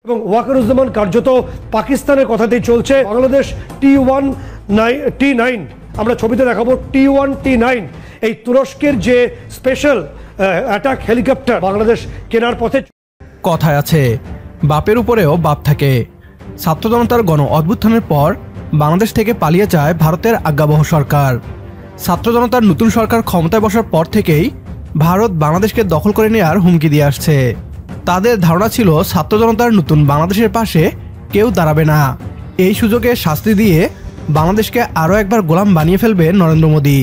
এবং ওয়াকারুজ্জামান কার্যত পাকিস্তানের কথাতেই চলছে। বাংলাদেশ T1T9 আমরা ছবিতে দেখাবো। T1T9 এই তুরস্কের যে স্পেশাল অ্যাটাক হেলিকপ্টার বাংলাদেশ কেনার পথে। কথায় আছে বাপের উপরেও বাপ থাকে। ছাত্র জনতার গণ অভ্যুত্থানের পর বাংলাদেশ থেকে পালিয়ে যায় ভারতের আজ্ঞাবহ সরকার। ছাত্র জনতার নতুন সরকার ক্ষমতায় বসার পর থেকেই ভারত বাংলাদেশকে দখল করে নেওয়ার হুমকি দিয়ে আসছে। তাদের ধারণা ছিল ছাত্র জনতার নতুন বাংলাদেশের পাশে কেউ দাঁড়াবে না। এই সুযোগে শাস্তি দিয়ে বাংলাদেশকে আরও একবার গোলাম বানিয়ে ফেলবে নরেন্দ্র মোদী।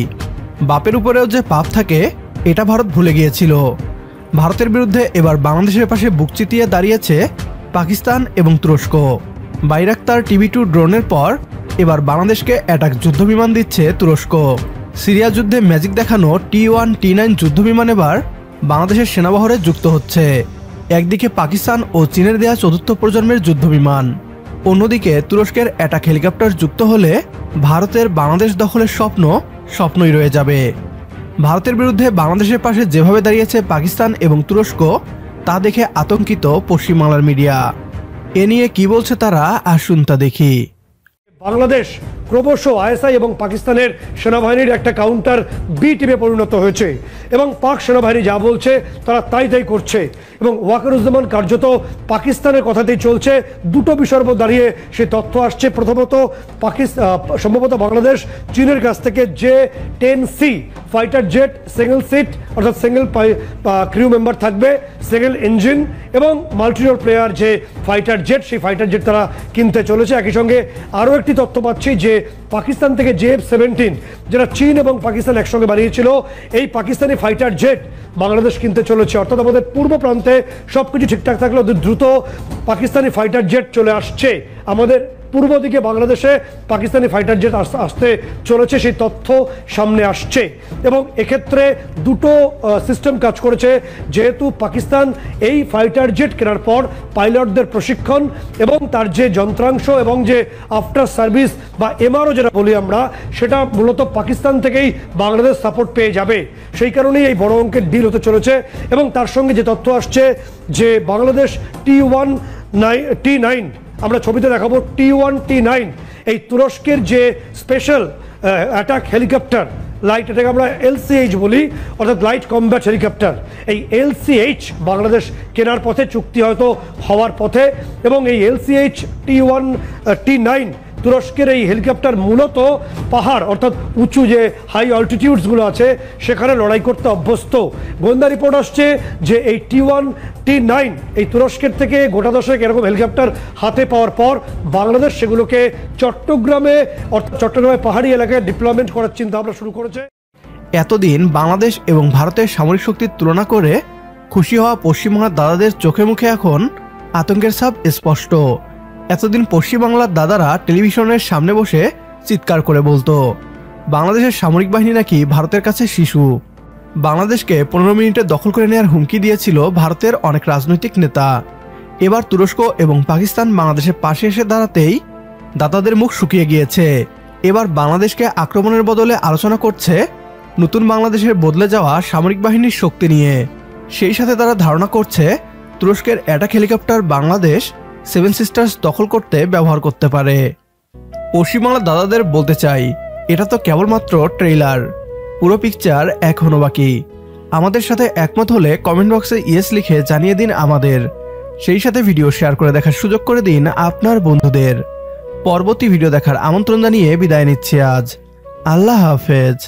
বাপের উপরেও যে পাপ থাকে এটা ভারত ভুলে গিয়েছিল। ভারতের বিরুদ্ধে এবার বাংলাদেশের পাশে বুক চিতিয়ে দাঁড়িয়েছে পাকিস্তান এবং তুরস্ক। বাইরাক্তার TB2 ড্রোনের পর এবার বাংলাদেশকে অ্যাটাক যুদ্ধবিমান দিচ্ছে তুরস্ক। সিরিয়া যুদ্ধে ম্যাজিক দেখানো T1T9 যুদ্ধবিমান এবার বাংলাদেশের সেনাবহরে যুক্ত হচ্ছে। একদিকে পাকিস্তান ও চীনের দেয়া চতুর্থ প্রজন্মের যুদ্ধবিমান, অন্যদিকে তুরস্কের অ্যাটাক হেলিকপ্টার যুক্ত হলে ভারতের বাংলাদেশ দখলের স্বপ্নই রয়ে যাবে। ভারতের বিরুদ্ধে বাংলাদেশের পাশে যেভাবে দাঁড়িয়েছে পাকিস্তান এবং তুরস্ক তা দেখে আতঙ্কিত পশ্চিমবাংলার মিডিয়া। এ নিয়ে কি বলছে তারা আসুন তা দেখি। বাংলাদেশ ক্রমশ ISI এবং পাকিস্তানের সেনাবাহিনীর একটা কাউন্টার বি টিমে পরিণত হয়েছে এবং পাক সেনাবাহিনী যা বলছে তারা তাই করছে। এবং ওয়াকারুজ্জামান কার্যত পাকিস্তানের কথাতেই চলছে। দুটো বিষয়ের উপর দাঁড়িয়ে সে তথ্য আসছে। প্রথমত সম্ভবত বাংলাদেশ চীনের কাছ থেকে J-10C fighter jet, single seat অর্থাৎ সিঙ্গেল ক্রিউ মেম্বার থাকবে, সিঙ্গেল ইঞ্জিন এবং মাল্টিরোল প্লেয়ার যে ফাইটার জেট, সেই ফাইটার জেট তারা কিনতে চলেছে। একই সঙ্গে আরও একটি তথ্য পাচ্ছি যে পাকিস্তান থেকে JF-17 যেটা চীন এবং পাকিস্তান একসঙ্গে বানিয়েছিল, এই পাকিস্তানি ফাইটার জেট বাংলাদেশ কিনতে চলেছে। অর্থাৎ আমাদের পূর্ব প্রান্তে সবকিছু ঠিকঠাক থাকলেও দ্রুত পাকিস্তানি ফাইটার জেট চলে আসছে। আমাদের পূর্ব দিকে বাংলাদেশে পাকিস্তানি ফাইটার জেট আসতে চলেছে, সেই তথ্য সামনে আসছে। এবং এক্ষেত্রে দুটো সিস্টেম কাজ করেছে। যেহেতু পাকিস্তান এই ফাইটার জেট কেনার পর পাইলটদের প্রশিক্ষণ এবং তার যে যন্ত্রাংশ এবং যে আফটার সার্ভিস বা MRO যেটা বলি আমরা, সেটা মূলত পাকিস্তান থেকেই বাংলাদেশ সাপোর্ট পেয়ে যাবে। সেই কারণেই এই বড় অঙ্কের ডিল হতে চলেছে। এবং তার সঙ্গে যে তথ্য আসছে যে বাংলাদেশ T1T9 আমরা ছবিতে দেখাবো। T1T9 এই তুরস্কের যে স্পেশাল অ্যাটাক হেলিকপ্টার লাইট, এটাকে আমরা LCH বলি, অর্থাৎ লাইট কমব্যাট হেলিকপ্টার। এই LCH বাংলাদেশ কেনার পথে, চুক্তি হয়তো হওয়ার পথে। এবং এই LCH T1T9 তুরস্কের এই হেলিকপ্টার মূলত পাহাড় অর্থাৎ উঁচু যে হাই অল্টিটিউডসগুলো আছে সেখানে লড়াই করতে অভ্যস্ত। গোয়েন্দা রিপোর্ট আসছে যে এই T1T9 এই তুরস্কের থেকে গোটা দশেক এরকম হেলিকপ্টার হাতে পাওয়ার পর বাংলাদেশ সেগুলোকে চট্টগ্রামে পাহাড়ি এলাকায় ডিপ্লয়মেন্ট করার চিন্তা ভাবনা শুরু করেছে। এতদিন বাংলাদেশ এবং ভারতের সামরিক শক্তির তুলনা করে খুশি হওয়া পশ্চিমবাংলার দাদাদের চোখে মুখে এখন আতঙ্কের ছাপ স্পষ্ট। এতদিন পশ্চিমবাংলার দাদারা টেলিভিশনের সামনে বসে চিৎকার করে বলতো বাংলাদেশের সামরিক বাহিনী নাকি ভারতের কাছে শিশু। বাংলাদেশকে 15 মিনিটে দখল করে নেওয়ার হুমকি দিয়েছিল ভারতের অনেক রাজনৈতিক নেতা। এবার তুরস্ক এবং পাকিস্তান বাংলাদেশের পাশে এসে দাঁড়াতেই দাদাদের মুখ শুকিয়ে গিয়েছে। এবার বাংলাদেশকে আক্রমণের বদলে আলোচনা করছে নতুন বাংলাদেশের বদলে যাওয়া সামরিক বাহিনীর শক্তি নিয়ে। সেই সাথে তারা ধারণা করছে তুরস্কের অ্যাটাক হেলিকপ্টার বাংলাদেশ 7 সিস্টার্স দখল করতে ব্যবহার করতে পারে। পশ্চিমবাংলার দাদাদের বলতে চাই, এটা তো কেবলমাত্র ট্রেইলার, পুরো পিকচার এখনো বাকি। আমাদের সাথে একমত হলে কমেন্ট বক্সে ইয়েস লিখে জানিয়ে দিন আমাদের। সেই সাথে ভিডিও শেয়ার করে দেখার সুযোগ করে দিন আপনার বন্ধুদের। পরবর্তী ভিডিও দেখার আমন্ত্রণ জানিয়ে বিদায় নিচ্ছি আজ। আল্লাহ হাফেজ।